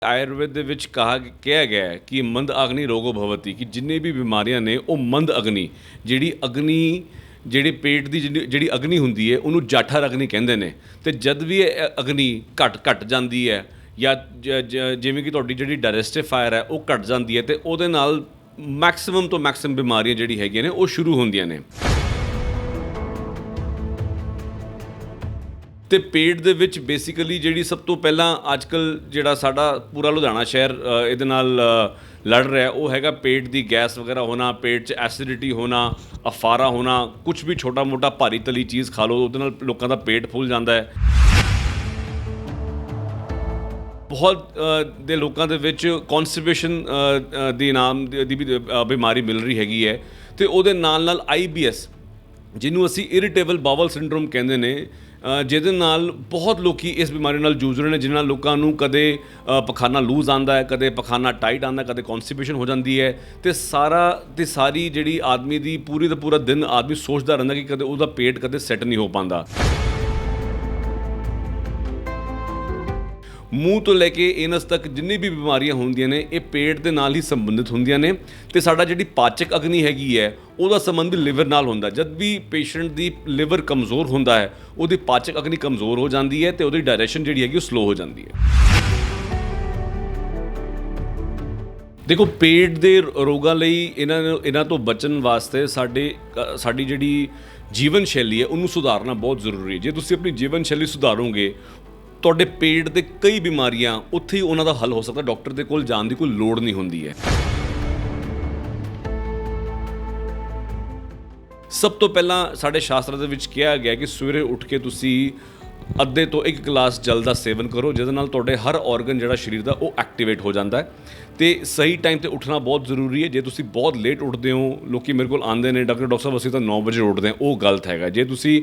ਆਯੁਰਵੇਦ ਦੇ ਵਿੱਚ ਕਿਹਾ ਗਿਆ ਹੈ ਕਿ ਮੰਦ ਅਗਨੀ ਰੋਗੋ ਭਵਤੀ, ਕਿ ਜਿੰਨੇ ਵੀ ਬਿਮਾਰੀਆਂ ਨੇ ਉਹ ਮੰਦ ਅਗਨੀ ਜਿਹੜੀ ਪੇਟ ਦੀ ਜਿਹੜੀ ਅਗਨੀ ਹੁੰਦੀ ਹੈ ਉਹਨੂੰ ਜਾਠਰ ਅਗਨੀ ਕਹਿੰਦੇ ਨੇ। ਅਤੇ ਜਦ ਵੀ ਇਹ ਅਗਨੀ ਘਟ ਜਾਂਦੀ ਹੈ ਜਾਂ ਜਿਵੇਂ ਕਿ ਤੁਹਾਡੀ ਜਿਹੜੀ ਡਾਇਜੈਸਟਿਵ ਫਾਇਰ ਹੈ ਉਹ ਘਟ ਜਾਂਦੀ ਹੈ, ਅਤੇ ਉਹਦੇ ਨਾਲ ਮੈਕਸਿਮਮ ਤੋਂ ਮੈਕਸਿਮਮ ਬਿਮਾਰੀਆਂ ਜਿਹੜੀ ਹੈਗੀਆਂ ਨੇ ਉਹ ਸ਼ੁਰੂ ਹੁੰਦੀਆਂ ਨੇ। ਅਤੇ ਪੇਟ ਦੇ ਵਿੱਚ ਬੇਸਿਕਲੀ ਜਿਹੜੀ ਸਭ ਤੋਂ ਪਹਿਲਾਂ ਅੱਜ ਕੱਲ੍ਹ ਜਿਹੜਾ ਸਾਡਾ ਪੂਰਾ ਲੁਧਿਆਣਾ ਸ਼ਹਿਰ ਇਹਦੇ ਨਾਲ ਲੜ ਰਿਹਾ ਉਹ ਹੈਗਾ ਪੇਟ ਦੀ ਗੈਸ ਵਗੈਰਾ ਹੋਣਾ, ਪੇਟ 'ਚ ਐਸਿਡਿਟੀ ਹੋਣਾ, ਅਫਾਰਾ ਹੋਣਾ। ਕੁਛ ਵੀ ਛੋਟਾ ਮੋਟਾ ਭਾਰੀ ਤਲੀ ਚੀਜ਼ ਖਾ ਲਓ ਉਹਦੇ ਨਾਲ ਲੋਕਾਂ ਦਾ ਪੇਟ ਫੁੱਲ ਜਾਂਦਾ ਹੈ। ਬਹੁਤ ਦੇ ਲੋਕਾਂ ਦੇ ਵਿੱਚ ਕੌਨਸਟੀਪੇਸ਼ਨ ਦੀ ਨਾਮ ਦੀ ਵੀ ਬਿਮਾਰੀ ਮਿਲ ਰਹੀ ਹੈਗੀ ਹੈ, ਅਤੇ ਉਹਦੇ ਨਾਲ IBS ਜਿਹਨੂੰ ਅਸੀਂ ਇਰੀਟੇਬਲ ਬਾਵਲ ਸਿੰਡਰੋਮ ਕਹਿੰਦੇ ਨੇ, ਜਿਹਦੇ ਨਾਲ ਬਹੁਤ ਲੋਕ ਇਸ ਬਿਮਾਰੀ ਨਾਲ ਜੂਝ ਰਹੇ ਨੇ, ਜਿਹਨਾਂ ਨਾਲ ਲੋਕਾਂ ਨੂੰ ਕਦੇ ਪਖਾਨਾ ਲੂਜ਼ ਆਉਂਦਾ ਹੈ, ਕਦੇ ਪਖਾਨਾ ਟਾਈਟ ਆਉਂਦਾ, ਕਦੇ ਕੌਨਸਟੀਪੇਸ਼ਨ ਹੋ ਜਾਂਦੀ ਹੈ। ਅਤੇ ਸਾਰੀ ਜਿਹੜੀ ਆਦਮੀ ਦੀ ਪੂਰੀ ਦਾ ਪੂਰਾ ਦਿਨ ਆਦਮੀ ਸੋਚਦਾ ਰਹਿੰਦਾ ਕਿ ਕਦੇ ਉਹਦਾ ਪੇਟ ਕਦੇ ਸੈੱਟ ਨਹੀਂ ਹੋ ਪਾਉਂਦਾ। ਮੂੰਹ ਤੋਂ ਲੈ ਕੇ ਏਨਸ ਤੱਕ ਜਿੰਨੀ ਵੀ ਬਿਮਾਰੀਆਂ ਹੁੰਦੀਆਂ ਨੇ ਇਹ ਪੇਟ ਦੇ ਨਾਲ ਹੀ ਸੰਬੰਧਿਤ ਹੁੰਦੀਆਂ ਨੇ। ਅਤੇ ਸਾਡਾ ਜਿਹੜੀ ਪਾਚਕ ਅਗਨੀ ਹੈਗੀ ਹੈ ਉਹਦਾ ਸੰਬੰਧ ਲਿਵਰ ਨਾਲ ਹੁੰਦਾ। ਜਦ ਵੀ ਪੇਸ਼ੈਂਟ ਦੀ ਲਿਵਰ ਕਮਜ਼ੋਰ ਹੁੰਦਾ ਹੈ ਉਹਦੀ ਪਾਚਕ ਅਗਨੀ ਕਮਜ਼ੋਰ ਹੋ ਜਾਂਦੀ ਹੈ ਅਤੇ ਉਹਦੀ ਡਾਇਜੈਸ਼ਨ ਜਿਹੜੀ ਹੈਗੀ ਉਹ ਸਲੋ ਹੋ ਜਾਂਦੀ ਹੈ। ਦੇਖੋ, ਪੇਟ ਦੇ ਰੋਗਾਂ ਲਈ ਇਹਨਾਂ ਤੋਂ ਬਚਣ ਵਾਸਤੇ ਸਾਡੀ ਜਿਹੜੀ ਜੀਵਨ ਸ਼ੈਲੀ ਹੈ ਉਹਨੂੰ ਸੁਧਾਰਨਾ ਬਹੁਤ ਜ਼ਰੂਰੀ ਹੈ। ਜੇ ਤੁਸੀਂ ਆਪਣੀ ਜੀਵਨ ਸ਼ੈਲੀ ਸੁਧਾਰੋਗੇ ਤੁਹਾਡੇ ਪੇਟ ਦੇ ਕਈ ਬਿਮਾਰੀਆਂ ਉੱਥੇ ਹੀ ਉਹਨਾਂ ਦਾ ਹੱਲ ਹੋ ਸਕਦਾ। ਡਾਕਟਰ ਦੇ ਕੋਲ ਜਾਣ ਦੀ ਕੋਈ ਲੋੜ ਨਹੀਂ ਹੁੰਦੀ ਹੈ। ਸਭ ਤੋਂ ਪਹਿਲਾਂ ਸਾਡੇ ਸ਼ਾਸਤਰਾਂ ਦੇ ਵਿੱਚ ਕਿਹਾ ਗਿਆ ਕਿ ਸਵੇਰੇ ਉੱਠ ਕੇ ਤੁਸੀਂ ਅੱਧੇ ਤੋਂ 1 ਗਲਾਸ ਜਲ ਦਾ ਸੇਵਨ ਕਰੋ, ਜਿਹਦੇ ਨਾਲ ਤੁਹਾਡੇ ਹਰ ਔਰਗਨ ਜਿਹੜਾ ਸਰੀਰ ਦਾ ਉਹ ਐਕਟੀਵੇਟ ਹੋ ਜਾਂਦਾ ਹੈ। ਅਤੇ ਸਹੀ ਟਾਈਮ 'ਤੇ ਉੱਠਣਾ ਬਹੁਤ ਜ਼ਰੂਰੀ ਹੈ। ਜੇ ਤੁਸੀਂ ਬਹੁਤ ਲੇਟ ਉੱਠਦੇ ਹੋ, ਲੋਕ ਮੇਰੇ ਕੋਲ ਆਉਂਦੇ ਨੇ ਡਾਕਟਰ ਸਾਹਿਬ ਅਸੀਂ ਤਾਂ 9 ਵਜੇ ਉੱਠਦੇ ਹਾਂ, ਉਹ ਗਲਤ ਹੈਗਾ। ਜੇ ਤੁਸੀਂ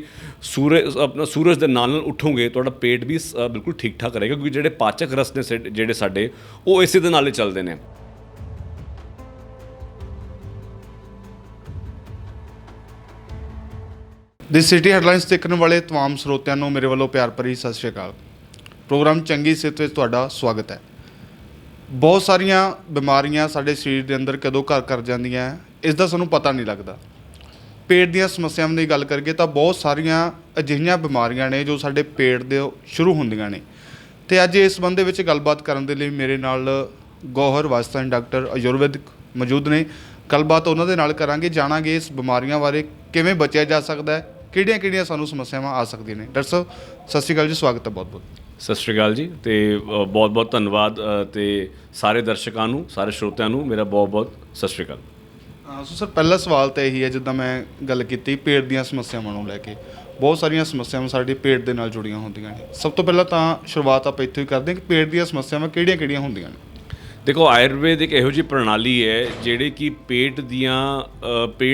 ਸੂਰਜ ਦੇ ਨਾਲ ਉੱਠੋਗੇ ਤੁਹਾਡਾ ਪੇਟ ਵੀ ਬਿਲਕੁਲ ਠੀਕ ਠਾਕ ਰਹੇਗਾ, ਕਿਉਂਕਿ ਜਿਹੜੇ ਪਾਚਕ ਰਸ ਨੇ ਜਿਹੜੇ ਸਾਡੇ ਉਹ ਇਸੇ ਦੇ ਨਾਲ ਹੀ ਚੱਲਦੇ ਨੇ। ਦੀ ਸਿਟੀ ਹੈਡਲਾਈਨਸ ਦੇਖਣ ਵਾਲੇ ਤਮਾਮ ਸਰੋਤਿਆਂ ਨੂੰ ਮੇਰੇ ਵੱਲੋਂ ਪਿਆਰ ਭਰੀ ਸਤਿ ਸ਼੍ਰੀ ਅਕਾਲ। ਪ੍ਰੋਗਰਾਮ ਚੰਗੀ ਸਿਹਤ ਵਿੱਚ ਤੁਹਾਡਾ ਸਵਾਗਤ ਹੈ। ਬਹੁਤ ਸਾਰੀਆਂ ਬਿਮਾਰੀਆਂ ਸਾਡੇ ਸਰੀਰ ਦੇ ਅੰਦਰ ਕਦੋਂ ਘਰ ਕਰ ਜਾਂਦੀਆਂ ਇਸ ਦਾ ਸਾਨੂੰ ਪਤਾ ਨਹੀਂ ਲੱਗਦਾ। ਪੇਟ ਦੀਆਂ ਸਮੱਸਿਆਵਾਂ ਦੀ ਗੱਲ ਕਰੀਏ ਤਾਂ ਬਹੁਤ ਸਾਰੀਆਂ ਅਜਿਹੀਆਂ ਬਿਮਾਰੀਆਂ ਨੇ ਜੋ ਸਾਡੇ ਪੇਟ ਦੇ ਸ਼ੁਰੂ ਹੁੰਦੀਆਂ ਨੇ, ਅਤੇ ਅੱਜ ਇਸ ਸੰਬੰਧ ਦੇ ਵਿੱਚ ਗੱਲਬਾਤ ਕਰਨ ਦੇ ਲਈ ਮੇਰੇ ਨਾਲ ਗੌਹਰ ਵਾਸਤਾਨ ਡਾਕਟਰ ਆਯੁਰਵੈਦਿਕ ਮੌਜੂਦ ਨੇ। ਗੱਲਬਾਤ ਉਹਨਾਂ ਦੇ ਨਾਲ ਕਰਾਂਗੇ, ਜਾਣਾਂਗੇ ਇਸ ਬਿਮਾਰੀਆਂ ਬਾਰੇ ਕਿਵੇਂ ਬਚਿਆ ਜਾ ਸਕਦਾ ਹੈ, ਕਿਹੜੀਆਂ ਸਾਨੂੰ ਸਮੱਸਿਆਵਾਂ ਆ ਸਕਦੀਆਂ ਨੇ। ਡਾਕਟਰ ਸਾਹਿਬ ਸਤਿ ਸ਼੍ਰੀ ਅਕਾਲ ਜੀ, ਸਵਾਗਤ ਹੈ ਬਹੁਤ ਬਹੁਤ। ਸਤਿ ਸ਼੍ਰੀ ਅਕਾਲ ਜੀ, ਅਤੇ ਬਹੁਤ ਬਹੁਤ ਧੰਨਵਾਦ, ਅਤੇ ਸਾਰੇ ਦਰਸ਼ਕਾਂ ਨੂੰ, ਸਾਰੇ ਸਰੋਤਿਆਂ ਨੂੰ ਮੇਰਾ ਬਹੁਤ ਬਹੁਤ ਸਤਿ ਸ਼੍ਰੀ ਅਕਾਲ। ਸੋ ਸਰ, ਪਹਿਲਾ ਸਵਾਲ ਤਾਂ ਇਹੀ ਹੈ, ਜਿੱਦਾਂ ਮੈਂ ਗੱਲ ਕੀਤੀ ਪੇਟ ਦੀਆਂ ਸਮੱਸਿਆਵਾਂ ਨੂੰ ਲੈ ਕੇ, ਬਹੁਤ ਸਾਰੀਆਂ ਸਮੱਸਿਆਵਾਂ ਸਾਡੇ ਪੇਟ ਦੇ ਨਾਲ ਜੁੜੀਆਂ ਹੁੰਦੀਆਂ ਨੇ। ਸਭ ਤੋਂ ਪਹਿਲਾਂ ਤਾਂ ਸ਼ੁਰੂਆਤ ਆਪਾਂ ਇੱਥੋਂ ਹੀ ਕਰਦੇ ਹਾਂ ਕਿ ਪੇਟ ਦੀਆਂ ਸਮੱਸਿਆਵਾਂ ਕਿਹੜੀਆਂ ਹੁੰਦੀਆਂ ਨੇ। ਦੇਖੋ, ਆਯੁਰਵੇਦ ਇੱਕ ਇਹੋ ਜਿਹੀ ਪ੍ਰਣਾਲੀ ਹੈ ਜਿਹੜੀ ਕਿ ਪੇਟ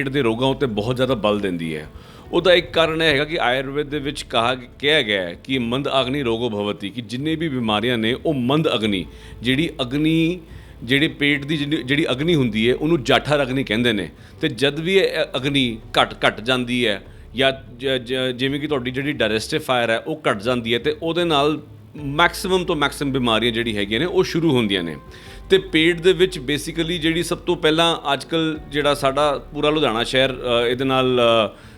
ਦੇ ਰੋਗਾਂ ਉੱਤੇ ਬਹੁਤ ਜ਼ਿਆਦਾ ਬਲ ਦਿੰਦੀ ਹੈ। ਉਹਦਾ ਇੱਕ ਕਾਰਨ ਇਹ ਹੈਗਾ ਕਿ ਆਯੁਰਵੇਦ ਦੇ ਵਿੱਚ ਕਿਹਾ ਗਿਆ ਹੈ ਕਿ ਮੰਦ ਅਗਨੀ ਰੋਗੋ ਭਵਤੀ, ਕਿ ਜਿੰਨੇ ਵੀ ਬਿਮਾਰੀਆਂ ਨੇ ਉਹ ਮੰਦ ਅਗਨੀ ਜਿਹੜੀ ਪੇਟ ਦੀ ਜਿਹੜੀ ਅਗਨੀ ਹੁੰਦੀ ਹੈ ਉਹਨੂੰ ਜਾਠਰ ਅਗਨੀ ਕਹਿੰਦੇ ਨੇ। ਅਤੇ ਜਦ ਵੀ ਇਹ ਅਗਨੀ ਘਟ ਜਾਂਦੀ ਹੈ ਜਾਂ ਜਿਵੇਂ ਕਿ ਤੁਹਾਡੀ ਜਿਹੜੀ ਡਾਇਜੈਸਟਿਵ ਫਾਇਰ ਹੈ ਉਹ ਘਟ ਜਾਂਦੀ ਹੈ, ਅਤੇ ਉਹਦੇ ਨਾਲ ਮੈਕਸਿਮਮ ਤੋਂ ਮੈਕਸਿਮਮ ਬਿਮਾਰੀਆਂ ਜਿਹੜੀ ਹੈਗੀਆਂ ਨੇ ਉਹ ਸ਼ੁਰੂ ਹੁੰਦੀਆਂ ਨੇ। ਅਤੇ ਪੇਟ ਦੇ ਵਿੱਚ ਬੇਸਿਕਲੀ ਜਿਹੜੀ ਸਭ ਤੋਂ ਪਹਿਲਾਂ ਅੱਜ ਕੱਲ੍ਹ ਜਿਹੜਾ ਸਾਡਾ ਪੂਰਾ ਲੁਧਿਆਣਾ ਸ਼ਹਿਰ ਇਹਦੇ ਨਾਲ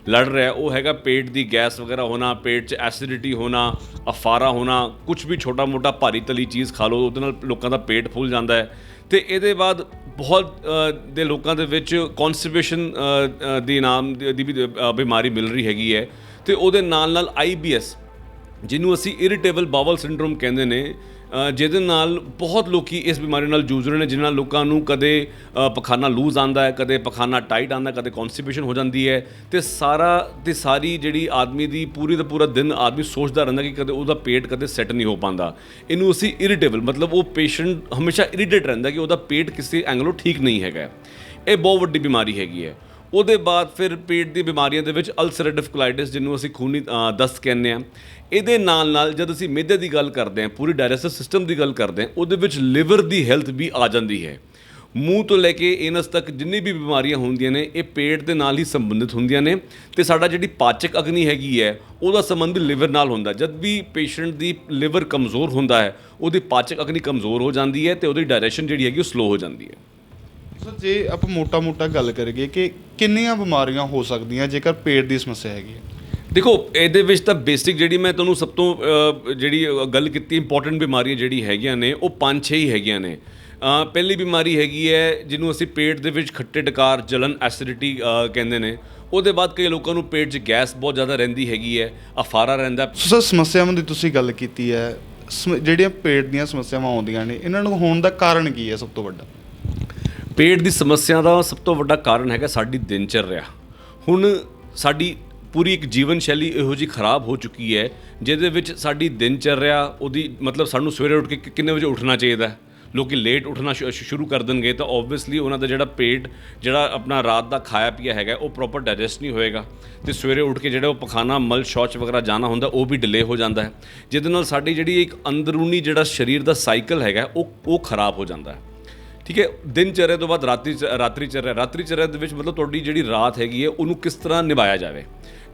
ਲੜ ਰਿਹਾ ਉਹ ਹੈਗਾ ਪੇਟ ਦੀ ਗੈਸ ਵਗੈਰਾ ਹੋਣਾ, ਪੇਟ 'ਚ ਐਸਿਡਿਟੀ ਹੋਣਾ, ਅਫਾਰਾ ਹੋਣਾ। ਕੁਛ ਵੀ ਛੋਟਾ ਮੋਟਾ ਭਾਰੀ ਤਲੀ ਚੀਜ਼ ਖਾ ਲਓ ਉਹਦੇ ਨਾਲ ਲੋਕਾਂ ਦਾ ਪੇਟ ਫੁੱਲ ਜਾਂਦਾ ਹੈ। ਅਤੇ ਇਹਦੇ ਬਾਅਦ ਬਹੁਤ ਦੇ ਲੋਕਾਂ ਦੇ ਵਿੱਚ ਕੌਨਸਟੀਪੇਸ਼ਨ ਦੀ ਨਾਮ ਦੀ ਵੀ ਬਿਮਾਰੀ ਮਿਲ ਰਹੀ ਹੈਗੀ ਹੈ, ਅਤੇ ਉਹਦੇ ਨਾਲ IBS ਜਿਹਨੂੰ ਅਸੀਂ ਇਰੀਟੇਬਲ ਬਾਵਲ ਸਿੰਡਰੋਮ ਕਹਿੰਦੇ ਨੇ, ਜਿਹਦੇ ਨਾਲ ਬਹੁਤ ਲੋਕ ਇਸ ਬਿਮਾਰੀ ਨਾਲ ਜੂਝ ਰਹੇ ਨੇ, ਜਿਹਨਾਂ ਨਾਲ ਲੋਕਾਂ ਨੂੰ ਕਦੇ ਪਖਾਨਾ ਲੂਜ਼ ਆਉਂਦਾ ਹੈ, ਕਦੇ ਪਖਾਨਾ ਟਾਈਟ ਆਉਂਦਾ, ਕਦੇ ਕੌਨਸਟੀਪੇਸ਼ਨ ਹੋ ਜਾਂਦੀ ਹੈ। ਅਤੇ ਸਾਰੀ ਜਿਹੜੀ ਆਦਮੀ ਦੀ ਪੂਰੀ ਦਾ ਪੂਰਾ ਦਿਨ ਆਦਮੀ ਸੋਚਦਾ ਰਹਿੰਦਾ ਕਿ ਕਦੇ ਉਹਦਾ ਪੇਟ ਕਦੇ ਸੈੱਟ ਨਹੀਂ ਹੋ ਪਾਉਂਦਾ। ਇਹਨੂੰ ਅਸੀਂ ਇਰੀਟੇਬਲ, ਮਤਲਬ ਉਹ ਪੇਸ਼ੈਂਟ ਹਮੇਸ਼ਾ ਇਰੀਟੇਟ ਰਹਿੰਦਾ ਕਿ ਉਹਦਾ ਪੇਟ ਕਿਸੇ ਐਂਗਲੋਂ ਠੀਕ ਨਹੀਂ ਹੈਗਾ। ਇਹ ਬਹੁਤ ਵੱਡੀ ਬਿਮਾਰੀ ਹੈਗੀ ਹੈ। ਉਹਦੇ ਬਾਅਦ ਫਿਰ ਪੇਟ ਦੀ ਬਿਮਾਰੀਆਂ ਦੇ ਵਿੱਚ ਅਲਸਰੇਟਿਵ ਕੋਲਾਈਟਿਸ ਜਿਹਨੂੰ ਅਸੀਂ ਖੂਨੀ ਦਸਤ ਕਹਿੰਦੇ ਹਾਂ। ਇਹਦੇ ਨਾਲ ਜਦ ਅਸੀਂ ਮਿਹਦੇ ਦੀ ਗੱਲ ਕਰਦੇ ਹਾਂ, ਪੂਰੀ ਡਾਇਜੈਸਟਿਵ ਸਿਸਟਮ ਦੀ ਗੱਲ ਕਰਦੇ ਹਾਂ, ਉਹਦੇ ਵਿੱਚ ਲਿਵਰ ਦੀ ਹੈਲਥ ਵੀ ਆ ਜਾਂਦੀ ਹੈ। ਮੂੰਹ ਤੋਂ ਲੈ ਕੇ ਏਨਸ ਤੱਕ ਜਿੰਨੀ ਵੀ ਬਿਮਾਰੀਆਂ ਹੁੰਦੀਆਂ ਨੇ ਇਹ ਪੇਟ ਦੇ ਨਾਲ ਹੀ ਸੰਬੰਧਿਤ ਹੁੰਦੀਆਂ ਨੇ। ਤੇ ਸਾਡਾ ਜਿਹੜੀ ਪਾਚਕ ਅਗਨੀ ਹੈਗੀ ਹੈ ਉਹਦਾ ਸੰਬੰਧ ਲਿਵਰ ਨਾਲ ਹੁੰਦਾ। ਜਦ ਵੀ ਪੇਸ਼ੈਂਟ ਦੀ ਲਿਵਰ ਕਮਜ਼ੋਰ ਹੁੰਦਾ ਹੈ ਉਹਦੀ ਪਾਚਕ ਅਗਨੀ ਕਮਜ਼ੋਰ ਹੋ ਜਾਂਦੀ ਹੈ ਤੇ ਉਹਦੀ ਡਾਇਜੈਸ਼ਨ ਜਿਹੜੀ ਹੈਗੀ ਉਹ ਸਲੋ ਹੋ ਜਾਂਦੀ ਹੈ। ਸਰ ਜੇ ਆਪਾਂ ਮੋਟਾ ਗੱਲ ਕਰੀਏ ਕਿ ਕਿੰਨੀਆਂ ਬਿਮਾਰੀਆਂ ਹੋ ਸਕਦੀਆਂ ਜੇਕਰ ਪੇਟ ਦੀ ਸਮੱਸਿਆ ਹੈਗੀ ਹੈ? ਦੇਖੋ ਇਹਦੇ ਵਿੱਚ ਤਾਂ ਬੇਸਿਕ ਜਿਹੜੀ ਮੈਂ ਤੁਹਾਨੂੰ ਸਭ ਤੋਂ ਜਿਹੜੀ ਗੱਲ ਕੀਤੀ ਇੰਪੋਰਟੈਂਟ ਬਿਮਾਰੀਆਂ ਜਿਹੜੀ ਹੈਗੀਆਂ ਨੇ ਉਹ 5-6 ਹੀ ਹੈਗੀਆਂ ਨੇ। ਪਹਿਲੀ ਬਿਮਾਰੀ ਹੈਗੀ ਹੈ ਜਿਹਨੂੰ ਅਸੀਂ ਪੇਟ ਦੇ ਵਿੱਚ ਖੱਟੇ ਡਕਾਰ ਜਲਨ ਐਸਿਡਿਟੀ ਕਹਿੰਦੇ ਨੇ। ਉਹਦੇ ਬਾਅਦ ਕਈ ਲੋਕਾਂ ਨੂੰ ਪੇਟ 'ਚ ਗੈਸ ਬਹੁਤ ਜ਼ਿਆਦਾ ਰਹਿੰਦੀ ਹੈਗੀ ਹੈ, ਅਫਾਰਾ ਰਹਿੰਦਾ। ਸਰ ਸਮੱਸਿਆਵਾਂ ਦੀ ਤੁਸੀਂ ਗੱਲ ਕੀਤੀ ਹੈ, ਜਿਹੜੀਆਂ ਪੇਟ ਦੀਆਂ ਸਮੱਸਿਆਵਾਂ ਆਉਂਦੀਆਂ ਨੇ ਇਹਨਾਂ ਨੂੰ ਹੋਣ ਦਾ ਕਾਰਨ ਕੀ ਹੈ? ਸਭ ਤੋਂ ਵੱਡਾ ਪੇਟ ਦੀ ਸਮੱਸਿਆ ਦਾ ਸਭ ਤੋਂ ਵੱਡਾ ਕਾਰਨ ਹੈਗਾ ਸਾਡੀ ਦਿਨਚਰਿਆ। ਹੁਣ ਸਾਡੀ ਪੂਰੀ ਇੱਕ ਜੀਵਨ ਸ਼ੈਲੀ ਇਹੋ ਜਿਹੀ ਖਰਾਬ ਹੋ ਚੁੱਕੀ ਹੈ ਜਿਹਦੇ ਵਿੱਚ ਸਾਡੀ ਦਿਨਚਰਿਆ ਉਹਦੀ ਮਤਲਬ ਸਾਨੂੰ ਸਵੇਰੇ ਉੱਠ ਕੇ ਕਿੰਨੇ ਵਜੇ ਉੱਠਣਾ ਚਾਹੀਦਾ। ਲੋਕ ਲੇਟ ਉੱਠਣਾ ਸ਼ੁਰੂ ਕਰ ਦੇਣਗੇ ਤਾਂ ਓਬਵੀਅਸਲੀ ਉਹਨਾਂ ਦਾ ਜਿਹੜਾ ਪੇਟ ਜਿਹੜਾ ਆਪਣਾ ਰਾਤ ਦਾ ਖਾਇਆ ਪੀਆ ਹੈਗਾ ਉਹ ਪ੍ਰੋਪਰ ਡਾਈਜੈਸਟ ਨਹੀਂ ਹੋਏਗਾ ਤੇ ਸਵੇਰੇ ਉੱਠ ਕੇ ਜਿਹੜਾ ਉਹ ਪਖਾਨਾ ਮਲ ਸ਼ੌਚ ਵਗੈਰਾ ਜਾਣਾ ਹੁੰਦਾ ਉਹ ਵੀ ਡਿਲੇ ਹੋ ਜਾਂਦਾ ਹੈ, ਜਿਹਦੇ ਨਾਲ ਸਾਡੀ ਜਿਹੜੀ ਇੱਕ ਅੰਦਰੂਨੀ ਜਿਹੜਾ ਸਰੀਰ ਦਾ ਸਾਈਕਲ ਹੈਗਾ ਉਹ ਖਰਾਬ ਹੋ ਜਾਂਦਾ ਹੈ। ਠੀਕ ਹੈ, ਦਿਨਚਰਿਆ ਤੋਂ ਬਾਅਦ ਰਾਤਰੀ ਚਰਿਆ ਦੇ ਵਿੱਚ ਮਤਲਬ ਤੁਹਾਡੀ ਜਿਹੜੀ ਰਾਤ ਹੈਗੀ ਹੈ ਉਹਨੂੰ ਕਿਸ ਤਰ੍ਹਾਂ ਨਿਭਾਇਆ ਜਾਵੇ।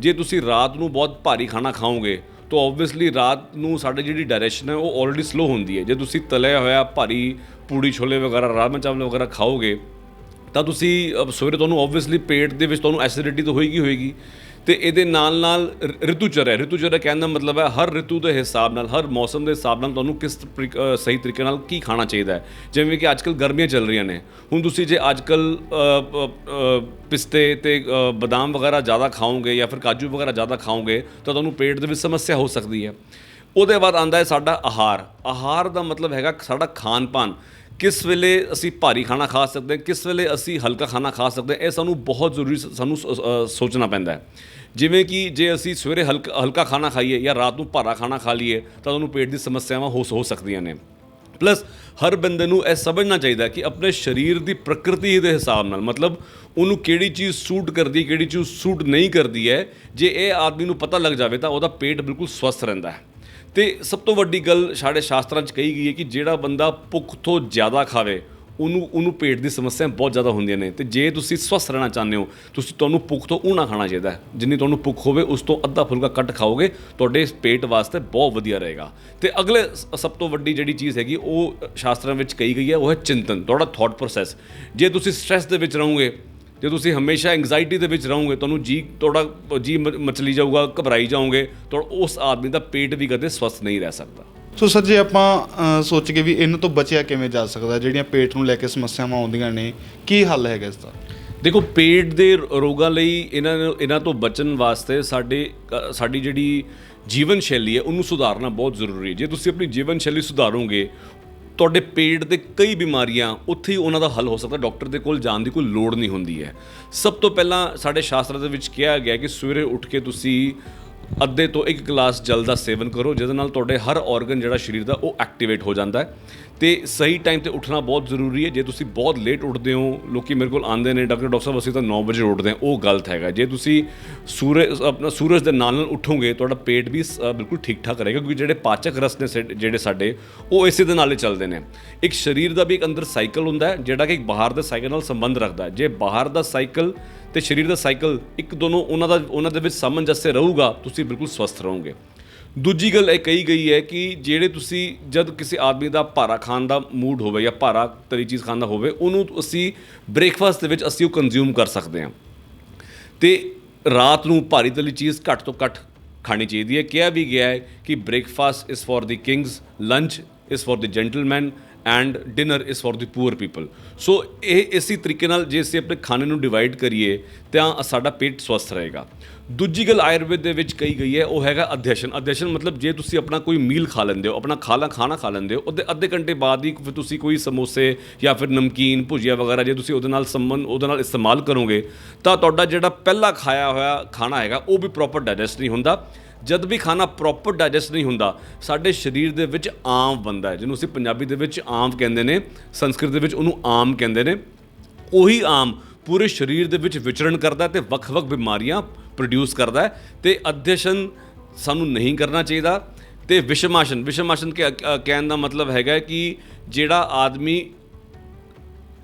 ਜੇ ਤੁਸੀਂ ਰਾਤ ਨੂੰ ਬਹੁਤ ਭਾਰੀ ਖਾਣਾ ਖਾਓਗੇ ਤਾਂ ਓਬਵੀਅਸਲੀ ਰਾਤ ਨੂੰ ਸਾਡੀ ਜਿਹੜੀ ਡਾਇਰੈਕਸ਼ਨ ਹੈ ਉਹ ਆਲਰੇਡੀ ਸਲੋ ਹੁੰਦੀ ਹੈ। ਜੇ ਤੁਸੀਂ ਤਲਿਆ ਹੋਇਆ ਭਾਰੀ ਪੂੜੀ ਛੋਲੇ ਵਗੈਰਾ ਰਾਜਮਾ ਚਾਵਲ ਵਗੈਰਾ ਖਾਓਗੇ ਤਾਂ ਤੁਸੀਂ ਸਵੇਰੇ ਤੁਹਾਨੂੰ ਓਬਵੀਅਸਲੀ ਪੇਟ ਦੇ ਵਿੱਚ ਤੁਹਾਨੂੰ ਐਸਿਡਿਟੀ ਤਾਂ ਹੋਏਗੀ। ਤੇ ਇਹਦੇ ਨਾਲ ਰਿਤੂ ਚਰਿਆ ਕਹਿਣ ਦਾ ਮਤਲਬ ਹੈ ਹਰ ਰਿਤੂ ਦੇ ਹਿਸਾਬ ਨਾਲ ਹਰ ਮੌਸਮ ਦੇ ਹਿਸਾਬ ਨਾਲ ਤੁਹਾਨੂੰ ਕਿਸ ਸਹੀ ਤਰੀਕੇ ਨਾਲ ਕੀ ਖਾਣਾ ਚਾਹੀਦਾ ਹੈ। ਜਿਵੇਂ ਕਿ ਅੱਜ ਕੱਲ੍ਹ ਗਰਮੀਆਂ ਚੱਲ ਰਹੀਆਂ ਨੇ, ਹੁਣ ਤੁਸੀਂ ਜੇ ਅੱਜ ਕੱਲ੍ਹ ਪਿਸਤੇ ਤੇ ਬਦਾਮ ਵਗੈਰਾ ਜ਼ਿਆਦਾ ਖਾਓਗੇ ਜਾਂ ਫਿਰ ਕਾਜੂ ਵਗੈਰਾ ਜ਼ਿਆਦਾ ਖਾਓਗੇ ਤਾਂ ਤੁਹਾਨੂੰ ਪੇਟ ਦੇ ਵਿੱਚ ਸਮੱਸਿਆ ਹੋ ਸਕਦੀ ਹੈ। ਉਹਦੇ ਬਾਅਦ ਆਉਂਦਾ ਹੈ ਸਾਡਾ ਆਹਾਰ ਦਾ ਮਤਲਬ ਹੈਗਾ ਸਾਡਾ ਖਾਣ ਪਾਨ। ਕਿਸ ਵੇਲੇ ਅਸੀਂ ਭਾਰੀ ਖਾਣਾ ਖਾ ਸਕਦੇ ਹਾਂ, ਕਿਸ ਵੇਲੇ ਅਸੀਂ ਹਲਕਾ ਖਾਣਾ ਖਾ ਸਕਦੇ ਹਾਂ, ਇਹ ਸਾਨੂੰ ਬਹੁਤ ਜ਼ਰੂਰੀ ਸੋਚਣਾ ਪੈਂਦਾ ਹੈ। ਜਿਵੇਂ ਕਿ ਜੇ ਅਸੀਂ ਸਵੇਰੇ ਹਲਕਾ ਖਾਣਾ ਖਾਈਏ ਜਾਂ ਰਾਤ ਨੂੰ ਭਾਰਾ ਖਾਣਾ ਖਾ ਲਈਏ ਤਾਂ ਤੁਹਾਨੂੰ ਪੇਟ ਦੀ ਸਮੱਸਿਆਵਾਂ ਹੋ ਸਕਦੀਆਂ ਨੇ। ਪਲੱਸ ਹਰ ਬੰਦੇ ਨੂੰ ਇਹ ਸਮਝਣਾ ਚਾਹੀਦਾ ਕਿ ਆਪਣੇ ਸਰੀਰ ਦੀ ਪ੍ਰਕਿਰਤੀ ਦੇ ਹਿਸਾਬ ਨਾਲ ਮਤਲਬ ਉਹਨੂੰ ਕਿਹੜੀ ਚੀਜ਼ ਸੂਟ ਕਰਦੀ ਕਿਹੜੀ ਚੀਜ਼ ਸੂਟ ਨਹੀਂ ਕਰਦੀ ਹੈ, ਜੇ ਇਹ ਆਦਮੀ ਨੂੰ ਪਤਾ ਲੱਗ ਜਾਵੇ ਤਾਂ ਉਹਦਾ ਪੇਟ ਬਿਲਕੁਲ ਸਵਸਥ ਰਹਿੰਦਾ ਹੈ। ਤੇ ਸਭ ਤੋਂ ਵੱਡੀ ਗੱਲ ਸਾਡੇ ਸ਼ਾਸਤਰਾਂ 'ਚ ਕਹੀ ਗਈ ਹੈ ਕਿ ਜਿਹੜਾ ਬੰਦਾ ਭੁੱਖ ਤੋਂ ਜ਼ਿਆਦਾ ਖਾਵੇ ਉਹਨੂੰ ਪੇਟ ਦੀ ਸਮੱਸਿਆ ਬਹੁਤ ਜ਼ਿਆਦਾ ਹੁੰਦੀਆਂ ਨੇ। ਤੇ ਜੇ ਤੁਸੀਂ ਸਵਸਥ ਰਹਿਣਾ ਚਾਹੁੰਦੇ ਹੋ ਤੁਹਾਨੂੰ ਭੁੱਖ ਤੋਂ ਊਣਾ ਖਾਣਾ ਚਾਹੀਦਾ। ਜਿੰਨੀ ਤੁਹਾਨੂੰ ਭੁੱਖ ਹੋਵੇ ਉਸ ਤੋਂ ਅੱਧਾ ਫੁਲਕਾ ਕੱਟ ਖਾਓਗੇ ਤੁਹਾਡੇ ਪੇਟ ਵਾਸਤੇ ਬਹੁਤ ਵਧੀਆ ਰਹੇਗਾ। ਤੇ ਅਗਲੇ ਸਭ ਤੋਂ ਵੱਡੀ ਜਿਹੜੀ ਚੀਜ਼ ਹੈਗੀ ਉਹ ਸ਼ਾਸਤਰਾਂ ਵਿੱਚ ਕਹੀ ਗਈ ਹੈ ਉਹ ਹੈ ਚਿੰਤਨ, ਤੁਹਾਡਾ ਥੋਟ ਪ੍ਰੋਸੈਸ। ਜੇ ਤੁਸੀਂ ਸਟ੍ਰੈਸ ਦੇ ਵਿੱਚ ਰਹੋਗੇ, ਜੇ ਤੁਸੀਂ ਹਮੇਸ਼ਾ ਐਂਗਜ਼ਾਈਟੀ ਦੇ ਵਿੱਚ ਰਹੋਗੇ ਤੁਹਾਨੂੰ ਤੁਹਾਡਾ ਜੀ ਮਚਲੀ ਜਾਊਗਾ, ਘਬਰਾਈ ਜਾਓਗੇ ਤਾਂ ਉਸ ਆਦਮੀ ਦਾ ਪੇਟ ਵੀ ਕਦੇ ਸਵਸਥ ਨਹੀਂ ਰਹਿ ਸਕਦਾ। ਸੋ ਸਰ ਜੇ ਆਪਾਂ ਸੋਚ ਕੇ ਵੀ ਇਹਨਾਂ ਤੋਂ ਬਚਿਆ ਕਿਵੇਂ ਜਾ ਸਕਦਾ, ਜਿਹੜੀਆਂ ਪੇਟ ਨੂੰ ਲੈ ਕੇ ਸਮੱਸਿਆਵਾਂ ਆਉਂਦੀਆਂ ਨੇ, ਕੀ ਹੱਲ ਹੈਗਾ ਇਸ ਦਾ? ਦੇਖੋ ਪੇਟ ਦੇ ਰੋਗਾਂ ਲਈ ਇਹਨਾਂ ਤੋਂ ਬਚਣ ਵਾਸਤੇ ਸਾਡੀ ਜਿਹੜੀ ਜੀਵਨ ਸ਼ੈਲੀ ਹੈ ਉਹਨੂੰ ਸੁਧਾਰਨਾ ਬਹੁਤ ਜ਼ਰੂਰੀ ਹੈ। ਜੇ ਤੁਸੀਂ ਆਪਣੀ ਜੀਵਨ ਸ਼ੈਲੀ ਸੁਧਾਰੋਗੇ ਤੁਹਾਡੇ ਪੇਟ ਦੇ ਕਈ ਬਿਮਾਰੀਆਂ ਉੱਥੇ ਹੀ ਉਹਨਾਂ ਦਾ ਹੱਲ ਹੋ ਸਕਦਾ, ਡਾਕਟਰ ਦੇ ਕੋਲ ਜਾਣ ਦੀ ਕੋਈ ਲੋੜ ਨਹੀਂ ਹੁੰਦੀ ਹੈ। ਸਭ ਤੋਂ ਪਹਿਲਾਂ ਸਾਡੇ ਸ਼ਾਸਤਰਾਂ ਦੇ ਵਿੱਚ ਕਿਹਾ ਗਿਆ ਕਿ ਸਵੇਰੇ ਉੱਠ ਕੇ ਤੁਸੀਂ ਅੱਧੇ ਤੋਂ 1 ਗਲਾਸ ਜਲ ਦਾ ਸੇਵਨ ਕਰੋ, ਜਿਹਦੇ ਨਾਲ ਤੁਹਾਡੇ ਹਰ ਆਰਗਨ ਜਿਹੜਾ ਸਰੀਰ ਦਾ ਉਹ ਐਕਟੀਵੇਟ ਹੋ ਜਾਂਦਾ ਹੈ। ਤੇ ਸਹੀ ਟਾਈਮ ਤੇ ਉੱਠਣਾ ਬਹੁਤ ਜ਼ਰੂਰੀ ਹੈ। ਜੇ ਤੁਸੀਂ ਬਹੁਤ ਲੇਟ ਉੱਠਦੇ ਹੋ, ਲੋਕੀ ਮੇਰੇ ਕੋਲ ਆਉਂਦੇ ਨੇ ਡਾਕਟਰ ਸਾਹਿਬ ਅਸੀਂ ਤਾਂ 9 ਵਜੇ ਉੱਠਦੇ ਹਾਂ, ਉਹ ਗਲਤ ਹੈਗਾ। ਜੇ ਤੁਸੀਂ ਸੂਰਜ ਦੇ ਨਾਲ ਉੱਠੋਗੇ ਤੁਹਾਡਾ ਪੇਟ ਵੀ ਬਿਲਕੁਲ ਠੀਕ ਠਾਕ ਰਹੇਗਾ, ਕਿਉਂਕਿ ਜਿਹੜੇ ਪਾਚਕ ਰਸ ਨੇ ਜਿਹੜੇ ਸਾਡੇ ਉਹ ਇਸੇ ਦੇ ਨਾਲ ਹੀ ਚੱਲਦੇ ਨੇ। ਇੱਕ ਸਰੀਰ ਦਾ ਵੀ ਇੱਕ ਅੰਦਰ ਸਾਈਕਲ ਹੁੰਦਾ ਹੈ ਜਿਹੜਾ ਕਿ ਇੱਕ ਬਾਹਰ ਦੇ ਸਾਈਕਲ ਨਾਲ ਸੰਬੰਧ ਰੱਖਦਾ ਹੈ। ਜੇ ਬਾਹਰ ਦਾ ਸਾਈਕਲ ਤੇ ਸਰੀਰ ਦਾ ਸਾਈਕਲ ਇੱਕ ਦੋਨੋਂ ਉਹਨਾਂ ਦੇ ਵਿੱਚ ਸਾਮੰਜस्य ਰਹੂਗਾ ਤੁਸੀਂ ਬਿਲਕੁਲ ਸਵਸਥ ਰਹੋਗੇ। ਦੂਜੀ ਗੱਲ ਇਹ ਕਹੀ ਗਈ ਹੈ ਕਿ ਜਿਹੜੇ ਤੁਸੀਂ ਜਦ ਕਿਸੇ ਆਦਮੀ ਦਾ ਭਾਰਾ ਖਾਣ ਦਾ ਮੂਡ ਹੋਵੇ ਜਾਂ ਭਾਰਾ ਤਲੀ ਚੀਜ਼ ਖਾਣ ਦਾ ਹੋਵੇ ਉਹਨੂੰ ਅਸੀਂ ਬ੍ਰੇਕਫਾਸਟ ਦੇ ਵਿੱਚ ਅਸੀਂ ਉਹ ਕੰਜ਼ਿਊਮ ਕਰ ਸਕਦੇ ਹਾਂ। ਤੇ ਰਾਤ ਨੂੰ ਭਾਰੀ ਤਲੀ ਚੀਜ਼ ਘੱਟ ਤੋਂ ਘੱਟ ਖਾਣੀ ਚਾਹੀਦੀ ਹੈ। ਕਿਹਾ ਵੀ ਗਿਆ ਹੈ ਕਿ breakfast is for the kings, lunch is for the gentleman and dinner is for the poor people. So ਇਹ ਇਸੇ ਤਰੀਕੇ ਨਾਲ ਜੇ ਅਸੀਂ ਆਪਣੇ ਖਾਣੇ ਨੂੰ ਡਿਵਾਈਡ ਕਰੀਏ ਤਾਂ ਸਾਡਾ ਪੇਟ ਸਵਸਥ ਰਹੇਗਾ। ਦੂਜੀ ਗੱਲ ਆਯੁਰਵੇਦ ਦੇ ਵਿੱਚ ਕਹੀ ਗਈ ਹੈ ਉਹ ਹੈਗਾ ਅਧਿਆਸ਼ਨ ਮਤਲਬ ਜੇ ਤੁਸੀਂ ਆਪਣਾ ਕੋਈ ਮੀਲ ਖਾ ਲੈਂਦੇ ਹੋ, ਆਪਣਾ ਖਾਣਾ ਖਾ ਲੈਂਦੇ ਹੋ, ਉਹਦੇ ਅੱਧੇ ਘੰਟੇ ਬਾਅਦ ਹੀ ਫਿਰ ਤੁਸੀਂ ਕੋਈ ਸਮੋਸੇ ਜਾਂ ਫਿਰ ਨਮਕੀਨ ਭੁਜੀਆ ਵਗੈਰਾ ਜੇ ਤੁਸੀਂ ਉਹਦੇ ਨਾਲ ਇਸਤੇਮਾਲ ਕਰੋਗੇ ਤਾਂ ਤੁਹਾਡਾ ਜਿਹੜਾ ਪਹਿਲਾਂ ਖਾਇਆ ਹੋਇਆ ਖਾਣਾ ਹੈਗਾ ਉਹ ਵੀ ਪ੍ਰੋਪਰ ਡਾਈਜੈਸਟ ਨਹੀਂ ਹੁੰਦਾ। ਜਦ ਵੀ ਖਾਣਾ ਪ੍ਰੋਪਰ ਡਾਈਜੈਸਟ ਨਹੀਂ ਹੁੰਦਾ ਸਾਡੇ ਸਰੀਰ ਦੇ ਵਿੱਚ ਆਮ ਬਣਦਾ ਹੈ, ਜਿਹਨੂੰ ਅਸੀਂ ਪੰਜਾਬੀ ਦੇ ਵਿੱਚ ਆਮ ਕਹਿੰਦੇ ਨੇ, ਸੰਸਕ੍ਰਿਤ ਦੇ ਵਿੱਚ ਉਹਨੂੰ ਆਮ ਕਹਿੰਦੇ ਨੇ। ਉਹੀ ਆਮ ਪੂਰੇ ਸਰੀਰ ਦੇ ਵਿੱਚ ਵਿਚਰਨ ਕਰਦਾ ਤੇ ਵੱਖ-ਵੱਖ ਬਿਮਾਰੀਆਂ ਪ੍ਰੋਡਿਊਸ ਕਰਦਾ ਹੈ। ਤੇ ਅਧਿਆਸ਼ਨ ਸਾਨੂੰ ਨਹੀਂ ਕਰਨਾ ਚਾਹੀਦਾ। ਤੇ ਵਿਸ਼ਮਾਸਨ ਕਹਿਣ ਦਾ ਮਤਲਬ ਹੈਗਾ ਕਿ ਜਿਹੜਾ ਆਦਮੀ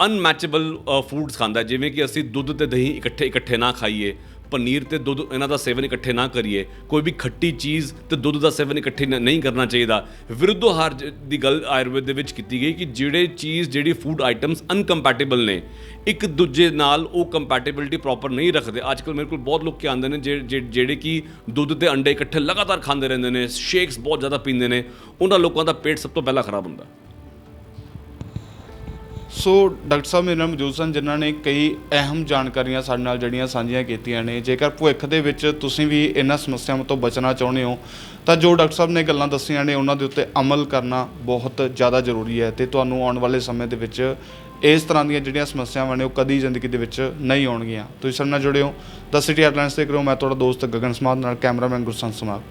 ਅਨਮੈਚੇਬਲ ਫੂਡਸ ਖਾਂਦਾ, ਜਿਵੇਂ ਕਿ ਅਸੀਂ ਦੁੱਧ ਤੇ ਦਹੀਂ ਇਕੱਠੇ ਨਾ ਖਾਈਏ, ਪਨੀਰ ਤੇ ਦੁੱਧ ਇਹਨਾਂ ਦਾ ਸੇਵਨ ਇਕੱਠੇ ਨਾ ਕਰੀਏ, ਕੋਈ ਵੀ ਖੱਟੀ ਚੀਜ਼ ਤੇ ਦੁੱਧ ਦਾ ਸੇਵਨ ਇਕੱਠੇ ਨਹੀਂ ਕਰਨਾ ਚਾਹੀਦਾ। ਵਿਰੁੱਧ ਆਹਾਰ ਦੀ ਗੱਲ ਆਯੁਰਵੇਦ ਦੇ ਵਿੱਚ ਕੀਤੀ ਗਈ ਕਿ ਜਿਹੜੀ ਫੂਡ ਆਈਟਮਸ ਅਨਕੰਪੈਟੇਬਲ ਨੇ ਇੱਕ ਦੂਜੇ ਨਾਲ, ਉਹ ਕੰਪੈਟੇਬਿਲਿਟੀ ਪ੍ਰੋਪਰ ਨਹੀਂ ਰੱਖਦੇ। ਅੱਜ ਕੱਲ੍ਹ ਮੇਰੇ ਕੋਲ ਬਹੁਤ ਲੋਕ ਆਉਂਦੇ ਨੇ ਜਿਹੜੇ ਕਿ ਦੁੱਧ ਤੇ ਅੰਡੇ ਇਕੱਠੇ ਲਗਾਤਾਰ ਖਾਂਦੇ ਰਹਿੰਦੇ ਨੇ, ਸ਼ੇਕਸ ਬਹੁਤ ਜ਼ਿਆਦਾ ਪੀਂਦੇ ਨੇ, ਉਹਨਾਂ ਲੋਕਾਂ ਦਾ ਪੇਟ ਸਭ ਤੋਂ ਪਹਿਲਾਂ ਖਰਾਬ ਹੁੰਦਾ। ਸੋ ਡਾਕਟਰ ਸਾਹਿਬ ਮੇਰੇ ਨਾਲ ਮੌਜੂਦ ਸਨ, ਜਿਨ੍ਹਾਂ ਨੇ ਕਈ ਅਹਿਮ ਜਾਣਕਾਰੀਆਂ ਸਾਡੇ ਨਾਲ ਜਿਹੜੀਆਂ ਸਾਂਝੀਆਂ ਕੀਤੀਆਂ ਨੇ। ਜੇਕਰ ਭਵਿੱਖ ਦੇ ਵਿੱਚ ਤੁਸੀਂ ਵੀ ਇਹਨਾਂ ਸਮੱਸਿਆਵਾਂ ਤੋਂ ਬਚਣਾ ਚਾਹੁੰਦੇ ਹੋ ਤਾਂ ਜੋ ਡਾਕਟਰ ਸਾਹਿਬ ਨੇ ਗੱਲਾਂ ਦੱਸੀਆਂ ਨੇ ਉਹਨਾਂ ਦੇ ਉੱਤੇ ਅਮਲ ਕਰਨਾ ਬਹੁਤ ਜ਼ਿਆਦਾ ਜ਼ਰੂਰੀ ਹੈ, ਅਤੇ ਤੁਹਾਨੂੰ ਆਉਣ ਵਾਲੇ ਸਮੇਂ ਦੇ ਵਿੱਚ ਇਸ ਤਰ੍ਹਾਂ ਦੀਆਂ ਜਿਹੜੀਆਂ ਸਮੱਸਿਆਵਾਂ ਨੇ ਉਹ ਕਦੀ ਜ਼ਿੰਦਗੀ ਦੇ ਵਿੱਚ ਨਹੀਂ ਆਉਣਗੀਆਂ। ਤੁਸੀਂ ਸਾਡੇ ਨਾਲ ਜੁੜੇ ਹੋ ਦ ਸਿਟੀ ਹੈਡਲਾਈਨਸ ਦੇਖ ਰਹੇ ਹੋ। ਮੈਂ ਤੁਹਾਡਾ ਦੋਸਤ ਗਗਨ ਸਮਾਦ, ਨਾਲ ਕੈਮਰਾਮੈਨ ਗੁਰਸੰਤ ਸਮਾਦ।